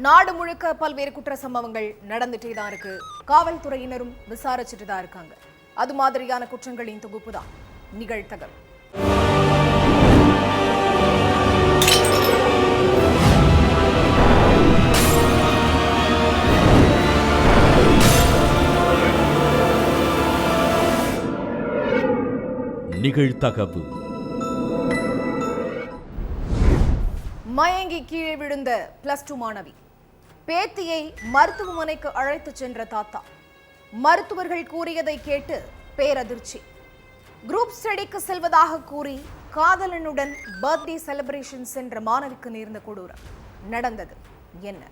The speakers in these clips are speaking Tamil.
நாடு முழுக்க பல்வேறு குற்ற சம்பவங்கள் நடந்துட்டே தான் இருக்கு. காவல்துறையினரும் விசாரிச்சுட்டு தான் இருக்காங்க. அது மாதிரியான குற்றங்களின் தொகுப்பு தான் நிகழ்தகவு. நிகழ்தகவு. மயங்கி கீழே விழுந்த +2 மாணவி, பேத்தியை மருத்துவமனைக்கு அழைத்துச் சென்ற தாத்தா, மருத்துவர்கள் கூறியதை கேட்டு பேரதிர்ச்சி. குரூப் ஸ்டடிக்கு செல்வதாக கூறி காதலனுடன் பர்த்டே செலிப்ரேஷன் சென்ற மாணவிக்கு நேர்ந்த கொடூரம். நடந்தது என்ன?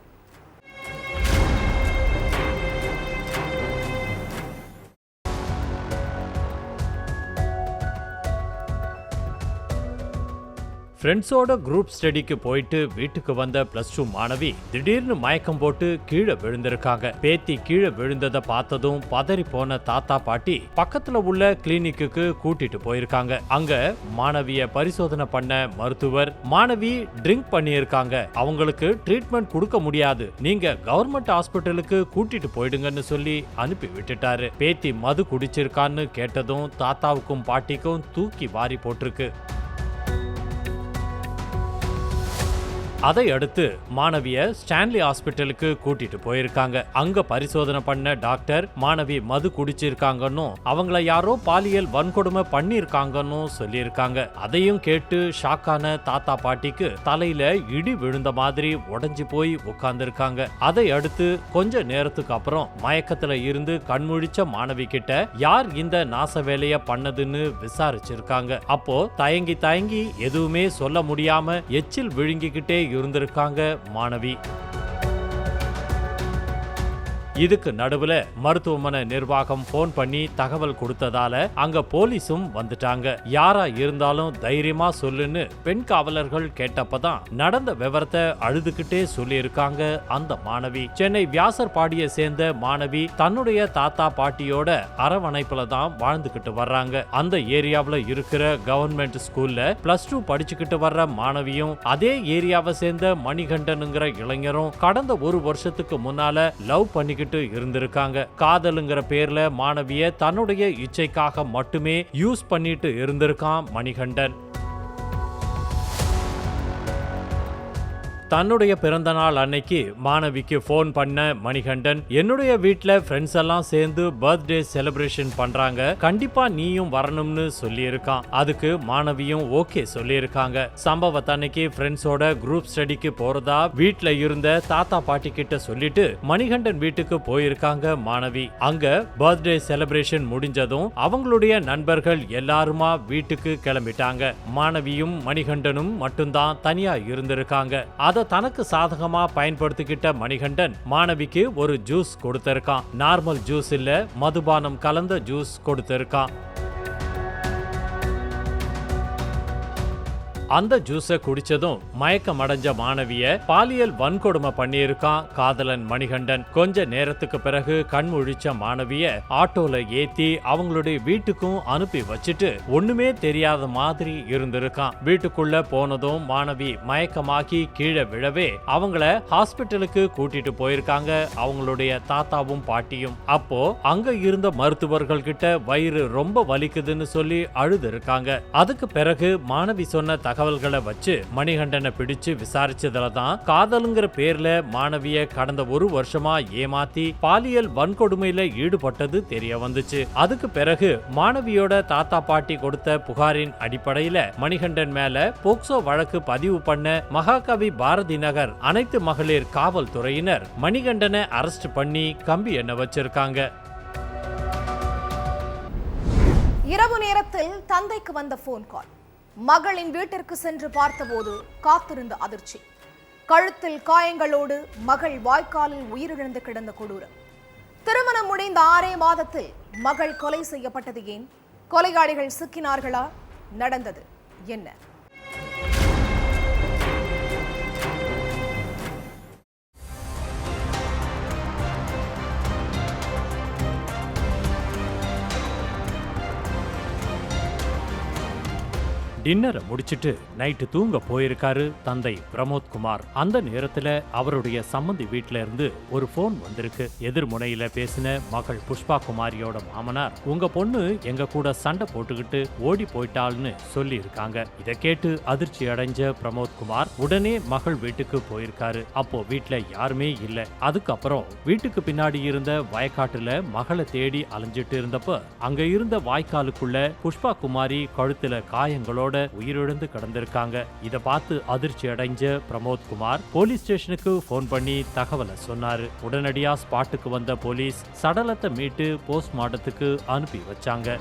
ஃப்ரெண்ட்ஸோட குரூப் ஸ்டடிக்கு போயிட்டு வீட்டுக்கு வந்த +2 மாணவி திடீர்னு மயக்கம் போட்டு கீழே விழுந்திருக்காங்க. பேத்தி கீழே விழுந்ததை பார்த்ததும் பதறி போன தாத்தா பாட்டி பக்கத்துல உள்ள கிளினிக்கு கூட்டிட்டு போயிருக்காங்க. அங்க மாணவிய பரிசோதனை பண்ண மருத்துவர், மாணவி ட்ரிங்க் பண்ணியிருக்காங்க, அவங்களுக்கு ட்ரீட்மெண்ட் கொடுக்க முடியாது, நீங்க கவர்மெண்ட் ஹாஸ்பிட்டலுக்கு கூட்டிட்டு போயிடுங்கன்னு சொல்லி அனுப்பி விட்டுட்டாரு. பேத்தி மது குடிச்சிருக்கான்னு கேட்டதும் தாத்தாவுக்கும் பாட்டிக்கும் தூக்கி வாரி போட்டிருக்கு. அதை அடுத்து மாணவிய ஸ்டான்லி ஹாஸ்பிட்டலுக்கு கூட்டிட்டு போயிருக்காங்க. அங்க பரிசோதனை பண்ண டாக்டர் மாணவி மது குடிச்சிருக்காங்கன்னு, அவங்கள யாரோ பாலியல் வன்கொடுமை பண்ணிருக்காங்கன்னு சொல்லியிருக்காங்க. அதையும் கேட்டு ஷாக்கான தாத்தா பாட்டிக்கு தலையில இடி விழுந்த மாதிரி உடைஞ்சு போய் உட்கார்ந்துருக்காங்க. அதை அடுத்து கொஞ்ச நேரத்துக்கு அப்புறம் மயக்கத்துல இருந்து கண்முழிச்ச மாணவி கிட்ட யார் இந்த நாச வேலைய பண்ணதுன்னு விசாரிச்சிருக்காங்க. அப்போ தயங்கி எதுவுமே சொல்ல முடியாம எச்சில் விழுங்கிக்கிட்டே இருந்திருக்காங்க மாணவி. இதுக்கு நடுவுல மருத்துவமனை நிர்வாகம் போன் பண்ணி தகவல் கொடுத்ததால அங்க போலீஸும் வந்துட்டாங்க. யாரா இருந்தாலும் தைரியமா சொல்லுன்னு பெண் காவலர்கள் கேட்டப்பதான் நடந்த விவரத்தை அழுதுகிட்டே சொல்லி இருக்காங்க அந்த மாணவி. சென்னை வியாசர்பாடியை சேர்ந்த மாணவி தன்னுடைய தாத்தா பாட்டியோட அரவணைப்புல தான் வாழ்ந்துகிட்டு வர்றாங்க. அந்த ஏரியாவுல இருக்கிற கவர்மெண்ட் ஸ்கூல்ல +2 படிச்சுக்கிட்டு வர்ற மாணவியும் அதே ஏரியாவை சேர்ந்த மணிகண்டனுங்கிற இளைஞரும் கடந்த ஒரு வருஷத்துக்கு முன்னால லவ் பண்ணிக்கிட்டு இருந்திருக்காங்க. காதலுங்கிற பேர்ல மாணவிய தன்னுடைய இச்சைக்காக மட்டுமே யூஸ் பண்ணிட்டு இருந்திருக்கான் மணிகண்டன். தன்னுடைய பிறந்த நாள் அன்னைக்கு மாணவிக்கு போன் பண்ண மணிகண்டன், என்னுடைய வீட்ல ஃப்ரெண்ட்ஸ் எல்லாம் சேர்ந்து பர்த்டே செலிப்ரேஷன் பண்றாங்க, கண்டிப்பா நீயும் வரணும்னு சொல்லியிருக்கான். அதுக்கு மாணவியும் ஓகே சொல்லியிருக்காங்க. சம்பவத்தன்னைக்கு ஃப்ரெண்ட்ஸோட குரூப் ஸ்டடிக்கு போறதா வீட்ல இருந்த தாத்தா பாட்டி கிட்ட சொல்லிட்டு மணிகண்டன் வீட்டுக்கு போயிருக்காங்க மாணவி. அங்க பர்த்டே செலிப்ரேஷன் முடிஞ்சதும் அவங்களுடைய நண்பர்கள் எல்லாருமா வீட்டுக்கு கிளம்பிட்டாங்க. மாணவியும் மணிகண்டனும் மட்டும்தான் தனியா இருந்திருக்காங்க. அதை தனக்கு சாதகமா பயன்படுத்திக்கிட்ட மணிகண்டன் மாணவிக்கு ஒரு ஜூஸ் கொடுத்திருக்கான். நார்மல் ஜூஸ் இல்ல, மதுபானம் கலந்த ஜூஸ் கொடுத்திருக்கான். அந்த ஜூஸை குடிச்சதும் மயக்கம் அடைஞ்ச மாணவிய பாலியல் வன்கொடுமை பண்ணியிருக்கான் காதலன் மணிகண்டன். கொஞ்ச நேரத்துக்கு பிறகு கண்முழிச்ச மாணவிய ஆட்டோல ஏத்தி அவங்களுடைய வீட்டுக்கும் அனுப்பி வச்சுட்டு ஒண்ணுமே தெரியாத மாதிரி இருந்திருக்கான். வீட்டுக்குள்ள போனதும் மாணவி மயக்கமாக்கி கீழே விழவே அவங்கள ஹாஸ்பிட்டலுக்கு கூட்டிட்டு போயிருக்காங்க அவங்களுடைய தாத்தாவும் பாட்டியும். அப்போ அங்க இருந்த மருத்துவர்கள் கிட்ட வயிறு ரொம்ப வலிக்குதுன்னு சொல்லி அழுது இருக்காங்க. அதுக்கு பிறகு மாணவி சொன்ன தகவல்களை வச்சு மணிகண்டனை பிடிச்சு விசாரிச்சதுல தான் காதலுங்கிற பேர்ல மாணவிய கடந்த ஒரு வருஷமா ஏமாத்தி பாலியல் வன்கொடுமையில ஈடுபட்டது தெரிய வந்துச்சு. அதுக்கு பிறகு மாணவியோட தாத்தா பாட்டி கொடுத்த புகாரின் அடிப்படையில மணிகண்டன் மேல போக்சோ வழக்கு பதிவு பண்ண மகாகவி பாரதி நகர் அனைத்து மகளிர் காவல்துறையினர் மணிகண்டனை அரெஸ்ட் பண்ணி கம்பி எண்ண வச்சிருக்காங்க. இரவு நேரத்தில் தந்தைக்கு வந்த போன் கால். மகளின் வீட்டிற்கு சென்று பார்த்தபோது காத்திருந்த அதிர்ச்சி. கழுத்தில் காயங்களோடு மகள் வாய்க்காலில் உயிரிழந்து கிடந்த கொடூரம். திருமணம் முடிந்த 6 மாதத்தில் மகள் கொலை செய்யப்பட்டது ஏன்? கொலையாளிகள் சிக்கினார்களா? நடந்தது என்ன? டின்னரை முடிச்சிட்டு நைட்டு தூங்க போயிருக்காரு தந்தை பிரமோத்குமார். அந்த நேரத்துல அவருடைய சம்மந்தி வீட்ல இருந்து ஒரு போன் வந்திருக்கு. எதிர்முனையில பேசின மகள் புஷ்பா குமாரியோட மாமனார், உங்க பொண்ணு எங்க கூட சண்டை போட்டுக்கிட்டு ஓடி போயிட்டாள்னு சொல்லி இருக்காங்க. இதை கேட்டு அதிர்ச்சி அடைஞ்ச பிரமோத்குமார் உடனே மகள் வீட்டுக்கு போயிருக்காரு. அப்போ வீட்ல யாருமே இல்ல. அதுக்கப்புறம் வீட்டுக்கு பின்னாடி இருந்த வயக்காட்டுல மகளை தேடி அலைஞ்சிட்டு இருந்தப்ப அங்க இருந்த வாய்க்காலுக்குள்ள புஷ்பா குமாரி கழுத்துல காயங்களோட உயிரிழந்து கிடந்திருக்காங்க. இத பார்த்து அதிர்ச்சி அடைஞ்ச பிரமோத்குமார் போலீஸ் ஸ்டேஷனுக்கு போன் பண்ணி தகவலை சொன்னாரு. உடனடியா ஸ்பாட்டுக்கு வந்த போலீஸ் சடலத்தை மீட்டு போஸ்ட்மார்ட்டத்துக்கு அனுப்பி வச்சாங்க.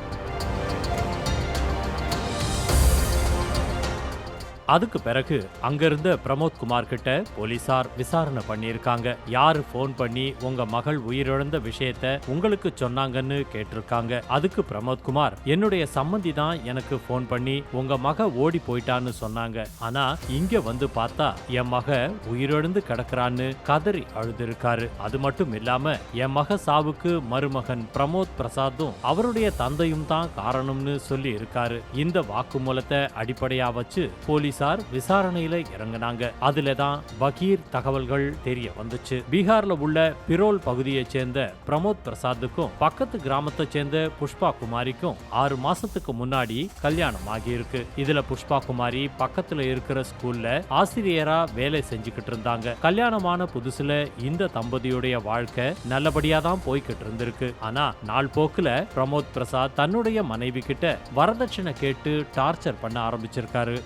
அதுக்கு பிறகு அங்கிருந்த பிரமோத்குமார் கிட்ட போலீசார் விசாரணை பண்ணியிருக்காங்க. யாரு போன் பண்ணி உங்க மகள் உயிரிழந்த விஷயத்த உங்களுக்கு சொன்னாங்கன்னு கேட்டிருக்காங்க. அதுக்கு பிரமோத்குமார், என்னுடைய சம்மந்தி தான் எனக்கு போன் பண்ணி உங்க மக ஓடி போயிட்டான்னு சொன்னாங்க. ஆனா இங்க வந்து பார்த்தா என் மக உயிரிழந்து கிடக்குறான்னு கதறி அழுதிருக்காரு. அது மட்டும் இல்லாம என் மக சாவுக்கு மருமகன் பிரமோத் பிரசாத்தும் அவருடைய தந்தையும் தான் காரணம்னு சொல்லி இருக்காரு. இந்த வாக்குமூலத்தை அடிப்படையா வச்சு போலீஸ் விசாரணையில இறங்கினாங்க. அதுலதான் பகீர் தகவல்கள் தெரிய வந்துச்சு. பீகார்ல உள்ள பிரோல் பகுதியை சேர்ந்த பிரமோத் பிரசாத்துக்கும் பக்கத்து கிராமத்தை சேர்ந்த புஷ்பா குமாரிக்கும் 6 மாசத்துக்கு முன்னாடி கல்யாணம் ஆகியிருக்கு. இதுல புஷ்பா குமாரி பக்கத்துல இருக்கிற ஸ்கூல்ல ஆசிரியரா வேலை செஞ்சுக்கிட்டு இருந்தாங்க. கல்யாணமான புதுசுல இந்த தம்பதியுடைய வாழ்க்கை நல்லபடியா தான் போய்கிட்டு இருந்திருக்கு. ஆனா நாள் போக்குல பிரமோத் பிரசாத் தன்னுடைய மனைவி கிட்ட வரதட்சணை கேட்டு டார்ச்சர் பண்ண ஆரம்பிச்சிருக்காரு.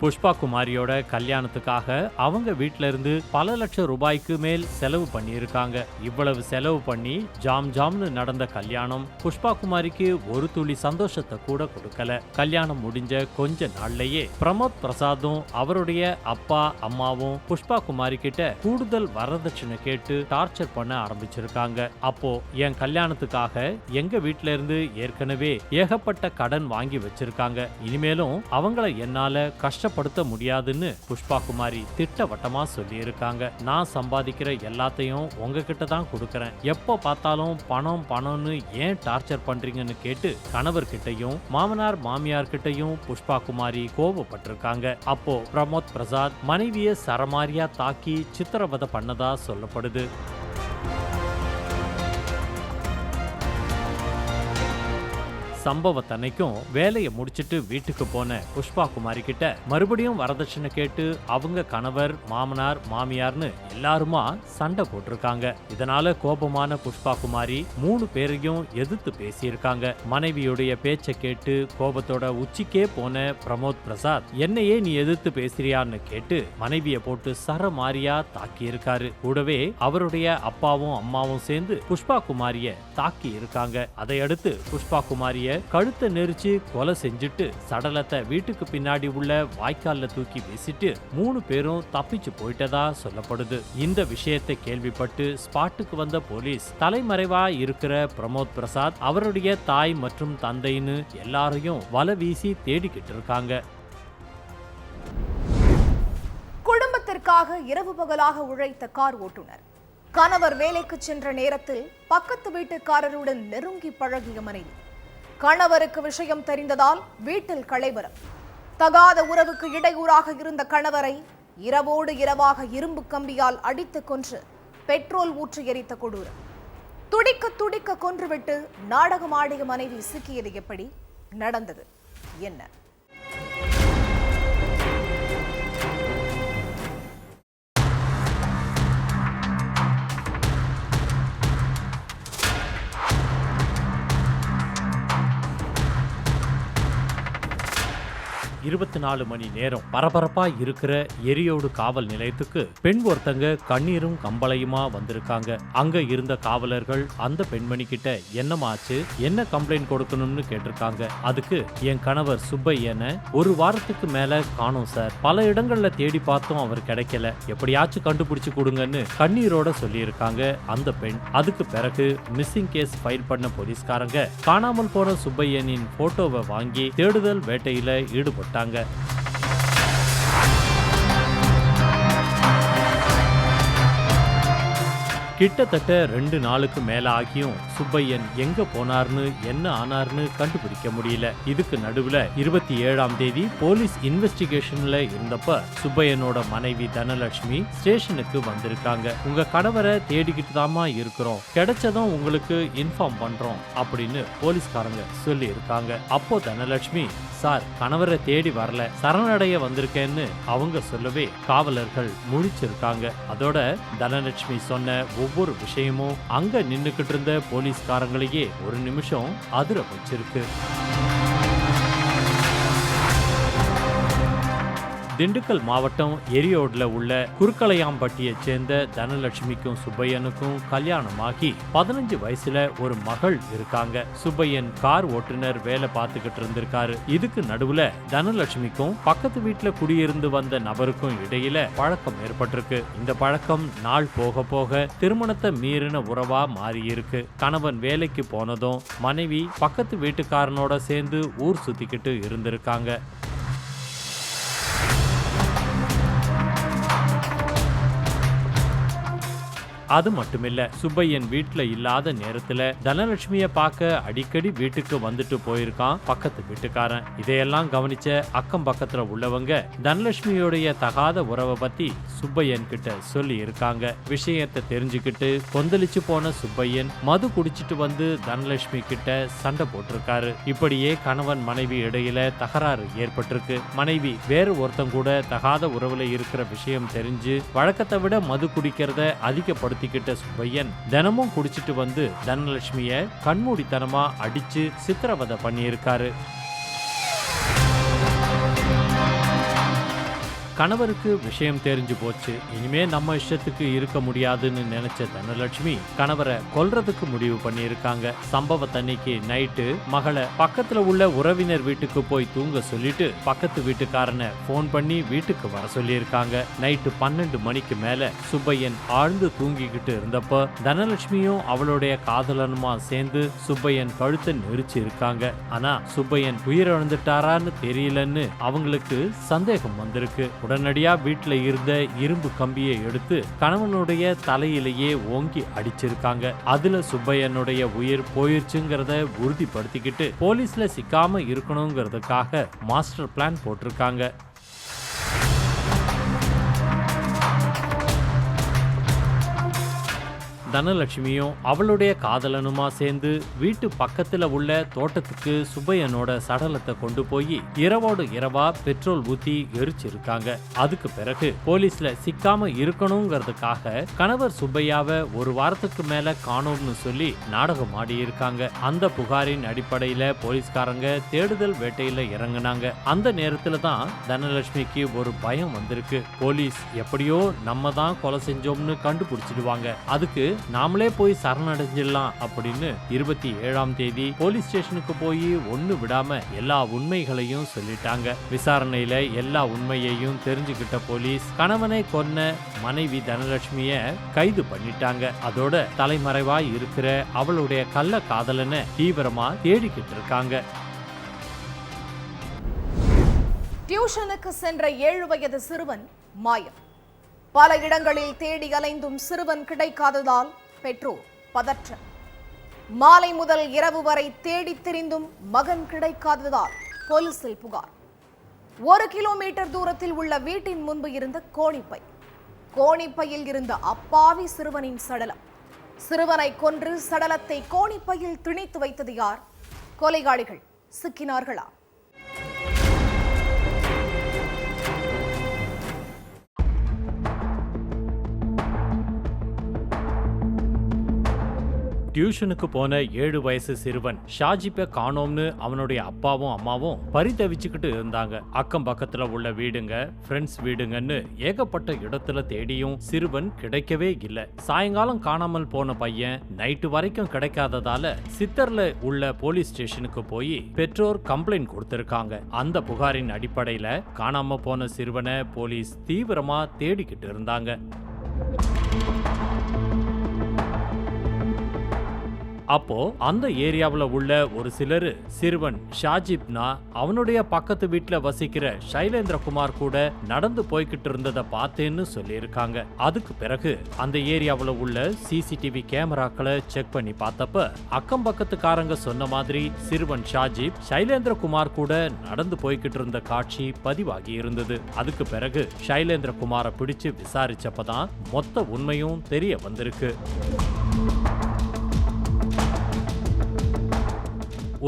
புஷ்பா குமாரியோட கல்யாணத்துக்காக அவங்க வீட்ல இருந்து பல லட்சம் ரூபாய்க்கு மேல் செலவு பண்ணியிருக்காங்க. இவ்வளவு செலவு பண்ணி ஜாம்னு நடந்த கல்யாணம் புஷ்பா குமாரிக்கு ஒரு துளி சந்தோஷத்தை கூட கொடுக்கல. கல்யாணம் முடிஞ்ச கொஞ்ச நாள்லயே பிரமோத் பிரசாத்தும் அவருடைய அப்பா அம்மாவும் புஷ்பா குமாரி கிட்ட கூடுதல் வரதட்சணை கேட்டு டார்ச்சர் பண்ண ஆரம்பிச்சிருக்காங்க. அப்போ என் கல்யாணத்துக்காக எங்க வீட்ல இருந்து ஏற்கனவே ஏகப்பட்ட கடன் வாங்கி வச்சிருக்காங்க. இனிமேலும் அவங்கள என்னால கஷ்டப்படுத்த முடியாதுன்னு புஷ்பா குமாரி திட்டவட்டமா சொல்லி இருக்காங்க. நான் சம்பாதிக்கிற எல்லாத்தையும் உங்ககிட்ட தான் கொடுக்கறேன். எப்போ பார்த்தாலும் பணம்னு ஏன் டார்ச்சர் பண்றீங்கன்னு கேட்டு கணவர்கிட்டையும் மாமனார் மாமியார் கிட்டையும் புஷ்பா குமாரி கோபப்பட்டிருக்காங்க. அப்போ பிரமோத் பிரசாத் மனைவியை சரமாரியா தாக்கி சித்திரவதை பண்ணதா சொல்லப்படுது. சம்பவத்தன்னைக்கும் வேலையை முடிச்சிட்டு வீட்டுக்கு போன புஷ்பா குமாரி கிட்ட மறுபடியும் வரதட்சணை கேட்டு அவங்க கணவர் மாமனார் மாமியார்னு எல்லாருமா சண்டை போட்டிருக்காங்க. இதனால கோபமான புஷ்பா குமாரி 3 பேரையும் எதிர்த்து பேசியிருக்காங்க. மனைவியுடைய பேச்சை கேட்டு கோபத்தோட உச்சிக்கே போன பிரமோத் பிரசாத், என்னையே நீ எதிர்த்து பேசுறியான்னு கேட்டு மனைவியை போட்டு சரமாரியா தாக்கி இருக்காரு. கூடவே அவருடைய அப்பாவும் அம்மாவும் சேர்ந்து புஷ்பா குமாரிய தாக்கி இருக்காங்க. அதையடுத்து புஷ்பா குமாரிய கழுத்தை நெரிச்சு கொலை செஞ்சுட்டு சடலத்தை வீட்டுக்கு பின்னாடி உள்ள வாய்க்கால்ல தூக்கி வீசிட்டு 3 பேரும் தப்பிச்சு போயிட்டதா சொல்லப்படுது. இந்த விஷயத்தை கேள்விப்பட்டு ஸ்பாட்டுக்கு வந்த போலீஸ் தலைமறைவா இருக்கிற பிரமோத் பிரசாத், அவருடைய தாய் மற்றும் தந்தைன்னு எல்லாரையும் வலை வீசி தேடிக்கிட்டு இருக்காங்க. குடும்பத்திற்காக இரவு பகலாக உழைத்த கார் ஓட்டுநர், கணவர் வேலைக்கு சென்ற நேரத்தில் பக்கத்து வீட்டுக்காரருடன் நெருங்கி பழகிய மனைவி, கணவருக்கு விஷயம் தெரிந்ததால் வீட்டில் கலைவரம், தகாத உறவுக்கு இடையூறாக இருந்த கணவரை இரவோடு இரவாக இரும்பு கம்பியால் அடித்து கொன்று பெட்ரோல் ஊற்றி எரித்த கொடூரம், துடிக்க துடிக்க கொன்றுவிட்டு நாடகமாடிய மனைவி சிக்கியது எப்படி, நடந்தது என்ன? 24 மணி நேரம் பரபரப்பா இருக்கிற எரியோடு காவல் நிலையத்துக்கு பெண் ஒருத்தங்க கண்ணீரும் கம்பளையுமா வந்திருக்காங்க. அங்க இருந்த காவலர்கள் அந்த பெண்மணி கிட்ட என்னமாச்சு, என்ன கம்ப்ளைண்ட் கொடுக்கணும்னு கேட்டிருக்காங்க. அதுக்கு என் கணவர் சுப்பையனை 1 வாரத்துக்கு மேல காணோம் சார், பல இடங்கள்ல தேடி பார்த்தோம், அவர் கிடைக்கல, எப்படியாச்சும் கண்டுபிடிச்சு கொடுங்கன்னு கண்ணீரோட சொல்லியிருக்காங்க அந்த பெண். அதுக்கு பிறகு மிஸ்ஸிங் கேஸ் ஃபைல் பண்ண போலீஸ்காரங்க காணாமல் போன சுப்பையனின் போட்டோவை வாங்கி தேடுதல் வேட்டையில ஈடுபட்டாங்க. கிட்டத்தட்ட 2 நாளுக்கு மேல ஆகியும் சுப்பையன் எங்க போனார்னு என்ன ஆனார்னு கண்டுபிடிக்க முடியல. இதுக்கு நடுவுல 27ஆம் தேதி போலீஸ் இன்வெஸ்டிகேஷன்ல இருந்தப்ப சுப்பையனோட மனைவி தனலட்சுமி ஸ்டேஷனுக்கு வந்திருக்காங்க. உங்க கணவரை தேடிக்கிட்டு தாமா இருக்கிறோம், கிடைச்சதும் உங்களுக்கு இன்ஃபார்ம் பண்றோம் அப்படின்னு போலீஸ்காரங்க சொல்லி இருக்காங்க. அப்போ தனலட்சுமி, சார் கணவரை தேடி வரல, சரணடைய வந்திருக்கேன்னு அவங்க சொல்லவே காவலர்கள் முழிச்சிருக்காங்க. அதோட தனலட்சுமி சொன்ன ஒவ்வொரு விஷயமும் அங்க நின்னுக்கிட்டு இருந்த போலீஸ்காரங்களையே ஒரு நிமிஷம் அதிர வச்சிருக்கு. திண்டுக்கல் மாவட்டம் எரியோடுல உள்ள குறுக்கலையாம்பட்டியை சேர்ந்த தனலட்சுமிக்கும் சுப்பையனுக்கும் கல்யாணமாகி 15 வயசுல ஒரு மகள் இருக்காங்க. சுப்பையன் கார் ஓட்டுநர் வேலை பார்த்துக்கிட்டு இருந்திருக்காரு. இதுக்கு நடுவுல தனலட்சுமிக்கும் பக்கத்து வீட்டுல குடியிருந்து வந்த நபருக்கும் இடையில பழக்கம் ஏற்பட்டிருக்கு. இந்த பழக்கம் நாள் போக போக திருமணத்தை மீறின உறவா மாறி இருக்கு. கணவன் வேலைக்கு போனதும் மனைவி பக்கத்து வீட்டுக்காரனோட சேர்ந்து ஊர் சுத்திக்கிட்டு இருந்திருக்காங்க. அது மட்டுமில்ல, சுப்பையன் வீட்டுல இல்லாத நேரத்துல தனலட்சுமிய பார்க்க அடிக்கடி வீட்டுக்கு வந்துட்டு போயிருக்கான் பக்கத்து வீட்டுக்காரன். இதையெல்லாம் கவனிச்ச அக்கம் பக்கத்துல உள்ளவங்க தனலட்சுமியோடைய தகாத உறவை பத்தி சுப்பையன் கிட்ட சொல்லி இருக்காங்க. விஷயத்தை தெரிஞ்சுக்கிட்டு கொந்தளிச்சு போன சுப்பையன் மது குடிச்சிட்டு வந்து தனலட்சுமி கிட்ட சண்டை போட்டிருக்காரு. இப்படியே கணவன் மனைவி இடையில தகராறு ஏற்பட்டிருக்கு. மனைவி வேற ஒருத்தன் கூட தகாத உறவுல இருக்கிற விஷயம் தெரிஞ்சு வழக்கத்தை விட மது குடிக்கிறத அதிகப்படுத்திக்கிட்ட சுப்பையன் தினமும் குடிச்சிட்டு வந்து தனலட்சுமிய கண்மூடித்தனமா அடிச்சு சித்திரவதை பண்ணியிருக்காரு. கணவருக்கு விஷயம் தெரிஞ்சு போச்சு, இனிமே நம்ம இஷ்டத்துக்கு இருக்க முடியாதுன்னு நினைச்ச தனலட்சுமி கணவரை கொல்றதுக்கு முடிவு பண்ணியிருக்காங்க. சம்பவத்தன்னைக்கு நைட்டு மகளை பக்கத்துல உள்ள உறவினர் வீட்டுக்கு போய் தூங்க சொல்லிட்டு பக்கத்து வீட்டுக்காரனை போன் பண்ணி வீட்டுக்கு வர சொல்லியிருக்காங்க. நைட்டு 12 மணிக்கு மேல சுப்பையன் ஆழ்ந்து தூங்கிக்கிட்டு இருந்தப்ப தனலட்சுமியும் அவளுடைய காதலனுமா சேர்ந்து சுப்பையன் கழுத்தை நெரிச்சு இருக்காங்க. ஆனா சுப்பையன் உயிரிழந்துட்டாரான்னு தெரியலன்னு அவங்களுக்கு சந்தேகம் வந்திருக்கு. உடனடியா வீட்டுல இருந்த இரும்பு கம்பியை எடுத்து கணவனுடைய தலையிலேயே ஓங்கி அடிச்சிருக்காங்க. அதுல சுப்பையனுடைய உயிர் போயிருச்சுங்கிறத உறுதிப்படுத்திக்கிட்டு போலீஸ்ல சிக்காம இருக்கணுங்கிறதுக்காக மாஸ்டர் பிளான் போட்டிருக்காங்க. தனலட்சுமியும் அவளுடைய காதலனுமா சேர்ந்து வீட்டு பக்கத்துல உள்ள தோட்டத்துக்கு சுப்பையனோட சடலத்தை கொண்டு போய் இரவோடு இரவா பெட்ரோல் ஊத்தி எரிச்சிருக்காங்க. அதுக்கு பிறகு போலீஸ்ல சிக்காம இருக்கணுங்கிறதுக்காக கணவர் சுப்பையாவை ஒரு வாரத்துக்கு மேல காணோம்னு சொல்லி நாடகம் ஆடி இருக்காங்க. அந்த புகாரின் அடிப்படையில போலீஸ்காரங்க தேடுதல் வேட்டையில இறங்குனாங்க. அந்த நேரத்துல தான் தனலட்சுமிக்கு ஒரு பயம் வந்திருக்கு. போலீஸ் எப்படியோ நம்ம தான் கொலை செஞ்சோம்னு கண்டுபிடிச்சிடுவாங்க, அதுக்கு நாமளே போய் சரணடைஞ்சிடலாம் அப்படின்னு 27ஆம் தேதி போலீஸ் ஸ்டேஷனுக்கு போய் ஒண்ணு விடாம எல்லா உண்மைகளையும் சொல்லிட்டாங்க. விசாரணையில எல்லா உண்மையையும் தெரிஞ்சுக்கிட்ட போலீஸ் கணவனை கொன்ன மனைவி தனலட்சுமிய கைது பண்ணிட்டாங்க. அதோட தலைமறைவா இருக்கிற அவளுடைய கள்ள காதலனை தீவிரமா தேடிக்கிட்டு இருக்காங்க. டியூஷனுக்கு சென்ற 7 வயது சிறுவன் மாயம். பல இடங்களில் தேடி அலைந்தும் சிறுவன் கிடைக்காததால் பெற்றோர் பதற்றம். மாலை முதல் இரவு வரை தேடி திரிந்தும் மகன் கிடைக்காததால் போலீசில் புகார். 1 கிலோமீட்டர் தூரத்தில் உள்ள வீட்டின் முன்பு இருந்த கோணிப்பையில் இருந்த அப்பாவி சிறுவனின் சடலம். சிறுவனை கொன்று சடலத்தை கோணிப்பையில் திணித்து வைத்தது யார்? கொலைகாளிகள் சிக்கினார்களா? டியூஷனுக்கு போன 7 வயசு சிறுவன் ஷாஜிப்பை காணோம்னு அவனுடைய அப்பாவும் அம்மாவும் பரிதவிச்சுக்கிட்டு இருந்தாங்க. அக்கம் பக்கத்துல உள்ள வீடுங்க, ஃப்ரெண்ட்ஸ் வீடுங்கன்னு ஏகப்பட்ட இடத்துல தேடியும் சிறுவன் கிடைக்கவே இல்லை. சாயங்காலம் காணாமல் போன பையன் நைட்டு வரைக்கும் கிடைக்காததால சித்தர்ல உள்ள போலீஸ் ஸ்டேஷனுக்கு போய் பெற்றோர் கம்ப்ளைண்ட் கொடுத்திருக்காங்க. அந்த புகாரின் அடிப்படையில காணாம போன சிறுவனை போலீஸ் தீவிரமா தேடிக்கிட்டு இருந்தாங்க. அப்போ அந்த ஏரியாவுல உள்ள ஒரு சிலரு சிறுவன் ஷாஜிப்னா அவனுடைய பக்கத்து வீட்டுல வசிக்கிற சைலேந்திரகுமார் கூட நடந்து போய்கிட்டு இருந்ததை பார்த்தேன்னு சொல்லியிருக்காங்க. அதுக்கு பிறகு அந்த ஏரியாவுல உள்ள சிசிடிவி கேமராக்களை செக் பண்ணி பார்த்தப்ப அக்கம் பக்கத்துக்காரங்க சொன்ன மாதிரி சிறுவன் ஷாஜிப் சைலேந்திரகுமார் கூட நடந்து போய்கிட்டு இருந்த காட்சி பதிவாகி இருந்தது. அதுக்கு பிறகு சைலேந்திரகுமாரை பிடிச்சு விசாரிச்சப்பதான் மொத்த உண்மையும் தெரிய வந்திருக்கு.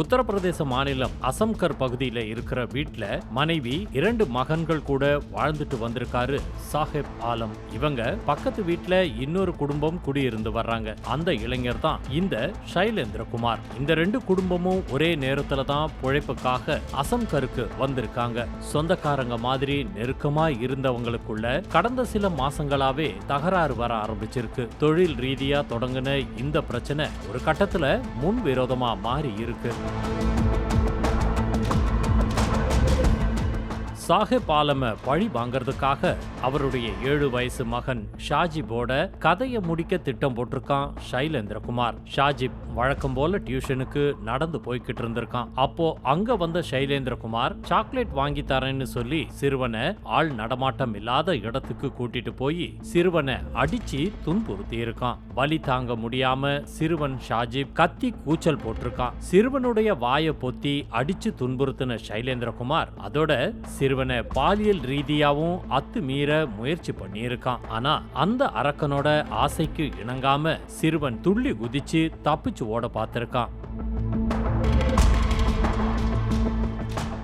உத்தரப்பிரதேச மாநிலம் அசம்கர் பகுதியில இருக்கிற வீட்டுல மனைவி 2 மகன்கள் கூட வாழ்ந்துட்டு வந்திருக்காரு சாஹிப் ஆலம். இவங்க பக்கத்து வீட்டுல இன்னொரு குடும்பம் குடியிருந்து வர்றாங்க. அந்த இளைஞர் தான் இந்த சைலேந்திரகுமார். இந்த 2 குடும்பமும் ஒரே நேரத்துல தான் பிழைப்புக்காக அசம்கருக்கு வந்திருக்காங்க. சொந்தக்காரங்க மாதிரி நெருக்கமா இருந்தவங்களுக்குள்ள கடந்த சில மாசங்களாவே தகராறு வர ஆரம்பிச்சிருக்கு. தொழில் ரீதியா தொடங்கின இந்த பிரச்சனை ஒரு கட்டத்துல முன்விரோதமா மாறி இருக்கு. சாஹிப் ஆலம பழி வாங்கறதுக்காக அவருடைய 7 வயசு மகன் ஷாஜிபோட கதையை முடிக்க திட்டம் போட்டிருக்கான் சைலேந்திரகுமார். ஷாஜிப் வழக்கம் போல டியூஷனுக்கு நடந்து போய்கிட்டு இருந்திருக்கான். அப்போ அங்க வந்த சைலேந்திரகுமார் சாக்லேட் வாங்கி தரேன்னு சொல்லி சிறுவனை ஆள் நடமாட்டம் இல்லாத இடத்துக்கு கூட்டிட்டு போய் சிறுவனை அடிச்சு துன்புறுத்தி இருக்கான். வலி தாங்க முடியாம சிறுவன் ஷாஜிப் கத்தி கூச்சல் போட்டிருக்கான். சிறுவனுடைய வாயை பொத்தி அடிச்சு துன்புறுத்தின சைலேந்திரகுமார் அதோட சிறுவனை பாலியல் ரீதியாவும் அத்துமீற முயற்சி பண்ணியிருக்கான். ஆனா அந்த அரக்கனோட ஆசைக்கு இணங்காம சிறுவன் துள்ளி குதிச்சு தப்பிச்சு ஓட பார்த்திருக்கான்.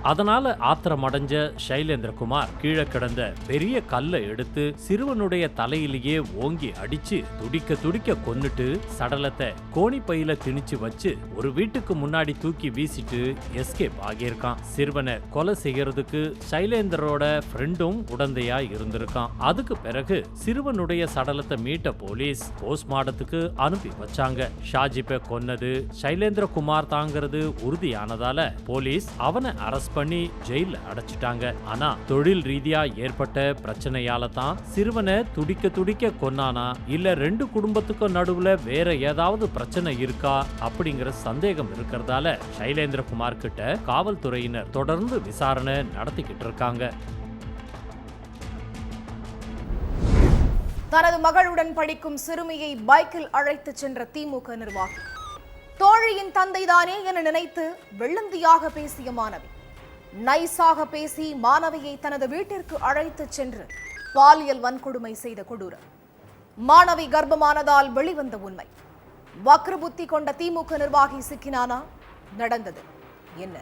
அதனால ஆத்திரமடைஞ்ச சைலேந்திரகுமார் கீழே கிடந்த பெரிய கல்லை எடுத்து சிறுவனுடைய தலையிலேயே ஓங்கி அடிச்சு துடிக்க துடிக்க கொன்னுட்டு சடலத்தை கோணிப்பையில திணிச்சு வச்சு ஒரு வீட்டுக்கு முன்னாடி தூக்கி வீசிட்டு எஸ்கேப் ஆகியிருக்கான். சிறுவனை கொலை செய்யறதுக்கு சைலேந்திரோட ஃப்ரெண்டும் உடந்தையா இருந்திருக்கான். அதுக்கு பிறகு சிறுவனுடைய சடலத்தை மீட்ட போலீஸ் போஸ்ட்மார்ட்டத்துக்கு அனுப்பி வச்சாங்க. ஷாஜிப்பை கொன்னது சைலேந்திரகுமார் தாங்கிறது உறுதியானதால போலீஸ் அவனை அரெஸ்ட் பண்ணி ஜெயில அடைச்சிட்டாங்க. ஆனா தொழில் ரீதியா ஏற்பட்ட பிரச்சனையால தான் சிறுவனை துடிக்க துடிக்க கொன்னானா இல்ல 2 குடும்பத்துக்கும் நடுவுல வேற ஏதாவது பிரச்சனை இருக்கா அப்படிங்கிற சந்தேகம் இருக்கிறதால சைலேந்திரகுமார் கிட்ட காவல்துறையினர் தொடர்ந்து விசாரணை நடத்திக்கிட்டு இருக்காங்க. தனது மகளுடன் படிக்கும் சிறுமியை பைக்கில் அழைத்து சென்ற திமுக நிர்வாகி தோழியின் தந்தைதானே என நினைத்து வெள்ளந்தியாக பேசிய மாணவி நைசாக பேசி மாணவியை தனது வீட்டிற்கு அழைத்து சென்று பாலியல் வன்கொடுமை செய்த கொடூரம். மாணவி கர்ப்பமானதால் வெளிவந்த உண்மை. வக்ர புத்தி கொண்ட திமுக நிர்வாகி சிக்கினானா? நடந்தது என்ன?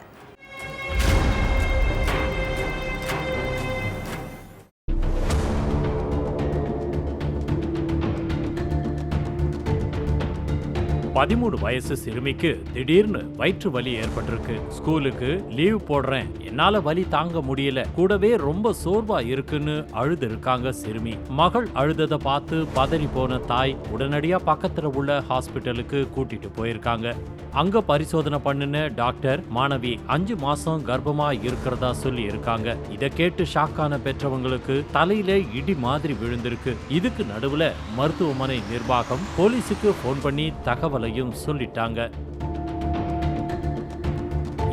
பதிமூணு வயசு சிறுமிக்கு திடீர்னு வயிற்று வலி ஏற்பட்டிருக்கு. ஸ்கூலுக்கு லீவ் போடுறேன், என்னால வலி தாங்க முடியல, கூடவே ரொம்ப சோர்வா இருக்குன்னு அழுது இருக்காங்க சிறுமி. மகள் அழுததை பார்த்து பதறி போன தாய் உடனடியா பக்கத்துல உள்ள ஹாஸ்பிட்டலுக்கு கூட்டிட்டு போயிருக்காங்க. அங்க பரிசோதனை பண்ணுன டாக்டர் மாணவி 5 மாசம் கர்ப்பமா இருக்கிறதா சொல்லி இருக்காங்க. இத கேட்டு ஷாக்கான பெற்றவங்களுக்கு தலையில இடி மாதிரி விழுந்திருக்கு. இதுக்கு நடுவுல மருத்துவமனை நிர்வாகம் போலீஸுக்கு போன் பண்ணி தகவலையும் சொல்லிட்டாங்க.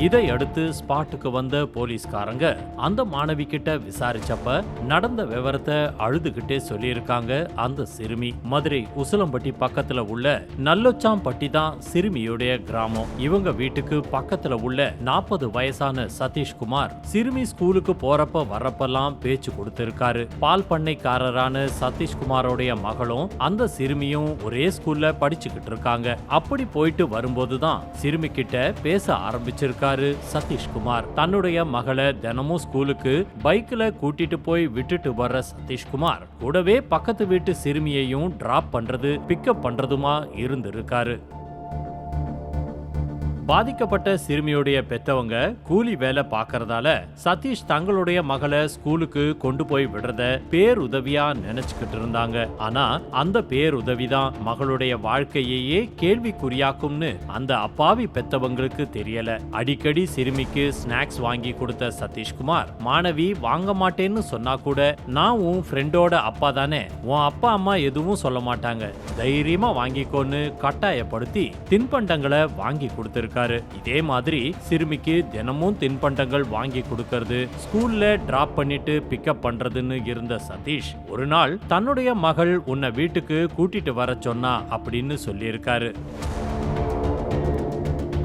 இதையடுத்து ஸ்பாட்டுக்கு வந்த போலீஸ்காரங்க அந்த மாணவி கிட்ட விசாரிச்சப்ப நடந்த விவரத்தை அழுதுகிட்டே சொல்லியிருக்காங்க அந்த சிறுமி. மதுரை உசிலம்பட்டி பக்கத்துல உள்ள நல்லொச்சாம்பட்டி தான் சிறுமியுடைய கிராமம். இவங்க வீட்டுக்கு பக்கத்துல உள்ள 40 வயசான சதீஷ்குமார் சிறுமி ஸ்கூலுக்கு போறப்ப வர்றப்பெல்லாம் பேச்சு கொடுத்திருக்காரு. பால் பண்ணைக்காரரான சதீஷ்குமாரோடைய மகளும் அந்த சிறுமியும் ஒரே ஸ்கூல்ல படிச்சுக்கிட்டு இருக்காங்க. அப்படி போயிட்டு வரும்போதுதான் சிறுமி கிட்ட பேச ஆரம்பிச்சிருக்காரு சதீஷ்குமார். தன்னுடைய மகளை தினமும் ஸ்கூலுக்கு பைக்ல கூட்டிட்டு போய் விட்டுட்டு வர்ற சதீஷ்குமார் கூடவே பக்கத்து வீட்டு சிறுமியையும் டிராப் பண்றது பிக்கப் பண்றதுமா இருந்திருக்காரு. பாதிக்கப்பட்ட சிறுமியுடைய பெத்தவங்க கூலி வேலை பார்க்கறதால சதீஷ் தங்களுடைய மகளை ஸ்கூலுக்கு கொண்டு போய் விடுறத பேருதவியா நினைச்சுக்கிட்டு இருந்தாங்க. ஆனா அந்த பேருதவிதான் மகளுடைய வாழ்க்கையையே கேள்விக்குறியாக்கும்னு அந்த அப்பாவி பெத்தவங்களுக்கு தெரியல. அடிக்கடி சிறுமிக்கு ஸ்நாக்ஸ் வாங்கி கொடுத்த சதீஷ்குமார் மாணவி வாங்க மாட்டேன்னு சொன்னா கூட நான் உன் ஃப்ரெண்டோட அப்பா தானே, உன் அப்பா அம்மா எதுவும் சொல்ல மாட்டாங்க, தைரியமா வாங்கிக்கோன்னு கட்டாயப்படுத்தி தின்பண்டங்களை வாங்கி கொடுத்திருக்காரு. இதே மாதிரி சிறுமிக்கு தினமும் தின்பண்டங்கள் வாங்கி கொடுக்கறது, ஸ்கூல்ல டிராப் பண்ணிட்டு பிக்கப் பண்றதுன்னு இருந்த சதீஷ் ஒரு நாள் தன்னுடைய மகள் உன்னை வீட்டுக்கு கூட்டிட்டு வர சொன்னா அப்படின்னு சொல்லியிருக்காரு.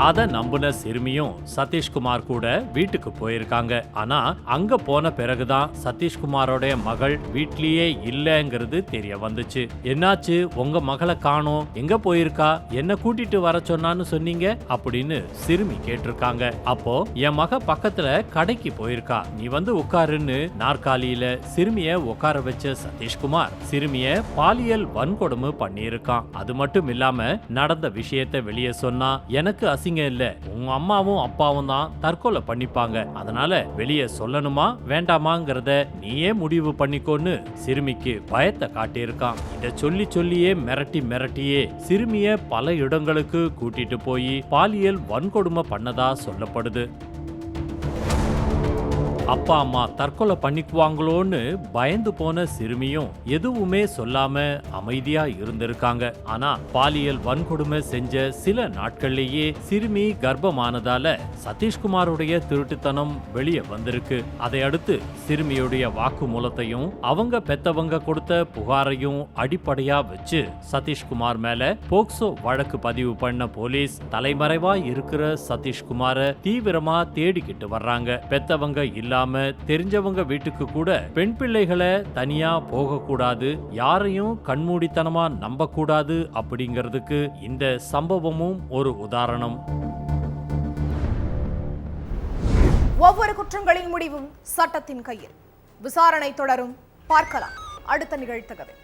அத நம்புன சிறுமியும் சதீஷ்குமார் கூட வீட்டுக்கு போயிருக்காங்க. ஆனா அங்க போன பிறகுதான் சதீஷ்குமாரோட மகள் வீட்லயே இல்லங்கிறது தெரிய வந்துச்சு. என்னாச்சு, உங்க மகளை காணோம், எங்க போயிருக்கா, என்ன கூட்டிட்டு வர சொன்னான்னு சொன்னீங்க அப்படின்னு சிறுமி கேட்டிருக்காங்க. அப்போ என் மக பக்கத்துல கடைக்கு போயிருக்கா, நீ வந்து உட்காருன்னு நாற்காலியில சிறுமிய உட்கார வச்ச சதீஷ்குமார் சிறுமிய பாலியல் வன்கொடுமை பண்ணியிருக்கான். அது மட்டும் இல்லாம நடந்த விஷயத்தை வெளியே சொன்னா எனக்கு இல்ல, உங்க அம்மாவும் அப்பாவும் தான் தற்கொலை பண்ணிப்பாங்க, அதனால வெளியே சொல்லணுமா வேண்டாமாங்கிறத நீயே முடிவு பண்ணிக்கோன்னு சிறுமிக்கு பயத்தை காட்டியிருக்கான். இத சொல்லியே மிரட்டியே சிறுமிய பல இடங்களுக்கு கூட்டிட்டு போய் பாலியல் வன்கொடுமை பண்ணதா சொல்லப்படுது. அப்பா அம்மா தற்கொலை பண்ணிக்குவாங்களோன்னு பயந்து போன சிறுமியும் எதுவுமே சொல்லாம அமைதியா இருந்திருக்காங்க. ஆனா பாலியல் வன்கொடுமை செஞ்ச சில நாட்கள்லயே சிறுமி கர்ப்பமானதால சதீஷ்குமாருடைய திருட்டுத்தனம் வெளியே வந்திருக்கு. அதை அடுத்து சிறுமியுடைய வாக்குமூலத்தையும் அவங்க பெத்தவங்க கொடுத்த புகாரையும் அடிப்படையா வச்சு சதீஷ்குமார் மேல போக்சோ வழக்கு பதிவு பண்ண போலீஸ் தலைமறைவா இருக்கிற சதீஷ்குமார தீவிரமா தேடிக்கிட்டு வர்றாங்க. பெத்தவங்க இல்ல தெரிஞ்சவங்க வீட்டுக்கு கூட பெண் பிள்ளைகளை தனியா போக கூடாது, யாரையும் கண்மூடித்தனமா நம்ப கூடாது அப்படிங்கிறதுக்கு இந்த சம்பவமும் ஒரு உதாரணம். ஒவ்வொரு குற்றங்களின் முடிவும் சட்டத்தின் கையில். விசாரணை தொடரும். பார்க்கலாம் அடுத்த நிகழ்த்தகவை.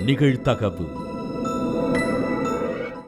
நிகழ்தகவு.